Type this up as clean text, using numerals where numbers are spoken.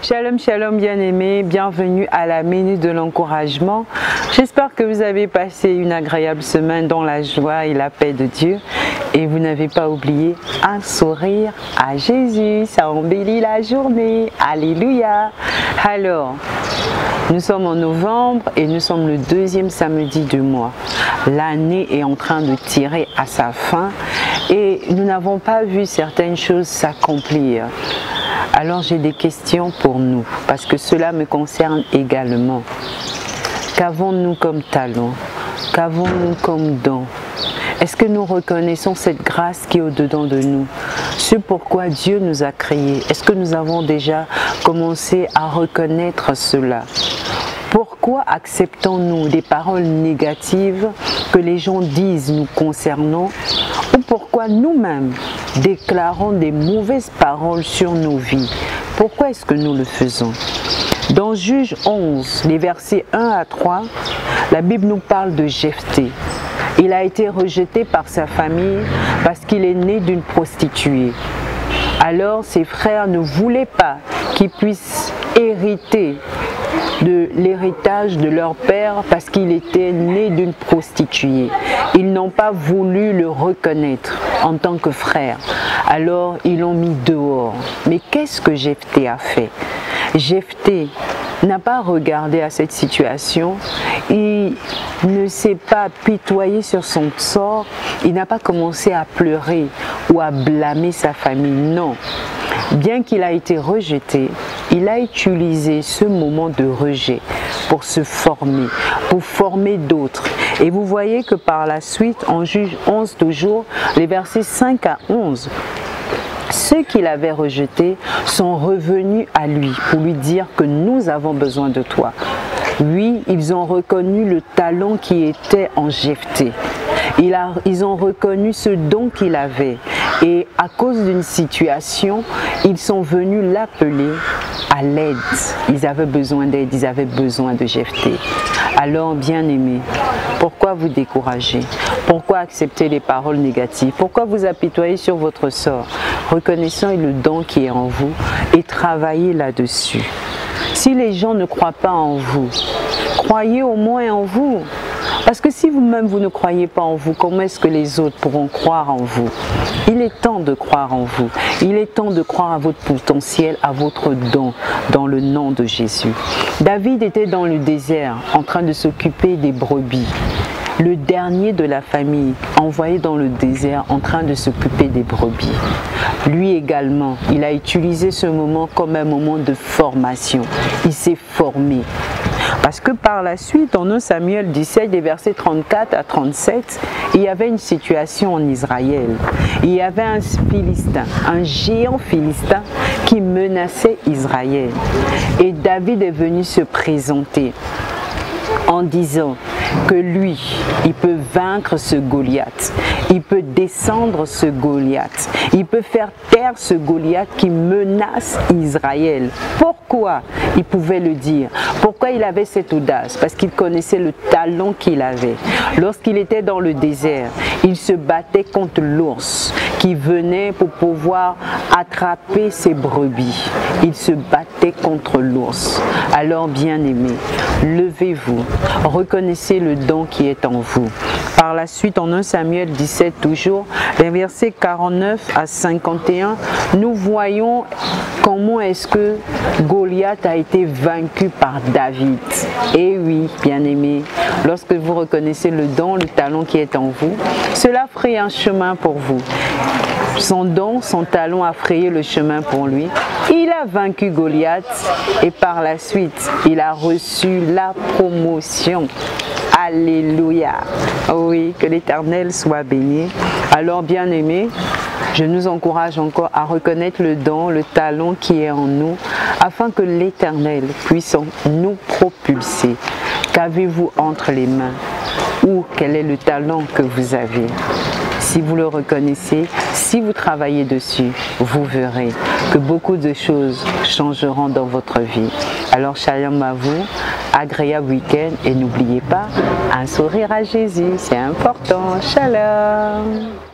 Shalom, shalom bien-aimés, bienvenue à la Minute de l'encouragement. J'espère que vous avez passé une agréable semaine dans la joie et la paix de Dieu. Et vous n'avez pas oublié un sourire à Jésus, ça embellit la journée. Alléluia. Alors, nous sommes en novembre et nous sommes le deuxième samedi du mois. L'année est en train de tirer à sa fin et nous n'avons pas vu certaines choses s'accomplir. Alors j'ai des questions pour nous, parce que cela me concerne également. Qu'avons-nous comme talent? Qu'avons-nous comme don? Est-ce que nous reconnaissons cette grâce qui est au-dedans de nous? Ce pourquoi Dieu nous a créés. Est-ce que nous avons déjà commencé à reconnaître cela? Pourquoi acceptons-nous des paroles négatives que les gens disent nous concernant? Ou pourquoi nous-mêmes déclarons des mauvaises paroles sur nos vies? Pourquoi est-ce que nous le faisons? Dans Juge 11, les versets 1 à 3, la Bible nous parle de Jephthé. Il a été rejeté par sa famille parce qu'il est né d'une prostituée. Alors ses frères ne voulaient pas qu'il puisse hériter de l'héritage de leur père parce qu'il était né d'une prostituée. Ils n'ont pas voulu le reconnaître en tant que frère. Alors ils l'ont mis dehors. Mais qu'est-ce que Jephthé a fait? Jephthé n'a pas regardé à cette situation, il ne s'est pas apitoyé sur son sort, il n'a pas commencé à pleurer ou à blâmer sa famille, non. Bien qu'il a été rejeté, il a utilisé ce moment de rejet pour se former, pour former d'autres. Et vous voyez que par la suite, en Juge 11 toujours, les versets 5 à 11, ceux qui l'avaient rejeté sont revenus à lui pour lui dire que nous avons besoin de toi. Oui, ils ont reconnu le talent qui était en Jephthé. Ils ont reconnu ce don qu'il avait. Et à cause d'une situation, ils sont venus l'appeler à l'aide. Ils avaient besoin d'aide, ils avaient besoin de Jephthé. Alors, bien-aimés, pourquoi vous décourager? Pourquoi accepter les paroles négatives? Pourquoi vous apitoyer sur votre sort? Reconnaissons le don qui est en vous et travaillez là-dessus. Si les gens ne croient pas en vous, croyez au moins en vous. Parce que si vous-même vous ne croyez pas en vous, comment est-ce que les autres pourront croire en vous? Il est temps de croire en vous. Il est temps de croire à votre potentiel, à votre don, dans le nom de Jésus. David était dans le désert en train de s'occuper des brebis. Le dernier de la famille, envoyé dans le désert en train de s'occuper des brebis. Lui également, il a utilisé ce moment comme un moment de formation. Il s'est formé. Parce que par la suite, en 1 Samuel 17, des versets 34 à 37, il y avait une situation en Israël. Il y avait un Philistin, un géant philistin qui menaçait Israël. Et David est venu se présenter en disant que lui, il peut vaincre ce Goliath, il peut descendre ce Goliath, il peut faire taire ce Goliath qui menace Israël. Pourquoi il pouvait le dire? Pourquoi il avait cette audace? Parce qu'il connaissait le talent qu'il avait. Lorsqu'il était dans le désert, il se battait contre l'ours qui venait pour pouvoir attraper ses brebis. Il se battait contre l'ours. Alors, bien-aimés, levez-vous, reconnaissez le don qui est en vous. Par la suite, en 1 Samuel 17 toujours, les versets 49 à 51, nous voyons comment est-ce que Goliath a été vaincu par David. Et oui, bien-aimés, lorsque vous reconnaissez le don, le talent qui est en vous, cela ferait un chemin pour vous. Son don, son talent a frayé le chemin pour lui. Il a vaincu Goliath et par la suite, il a reçu la promotion. Alléluia. Oui, que l'Éternel soit béni. Alors, bien-aimés, je nous encourage encore à reconnaître le don, le talent qui est en nous, afin que l'Éternel puisse nous propulser. Qu'avez-vous entre les mains? Ou quel est le talent que vous avez? Si vous le reconnaissez, si vous travaillez dessus, vous verrez que beaucoup de choses changeront dans votre vie. Alors, shalom à vous, agréable week-end et n'oubliez pas, un sourire à Jésus, c'est important. Shalom.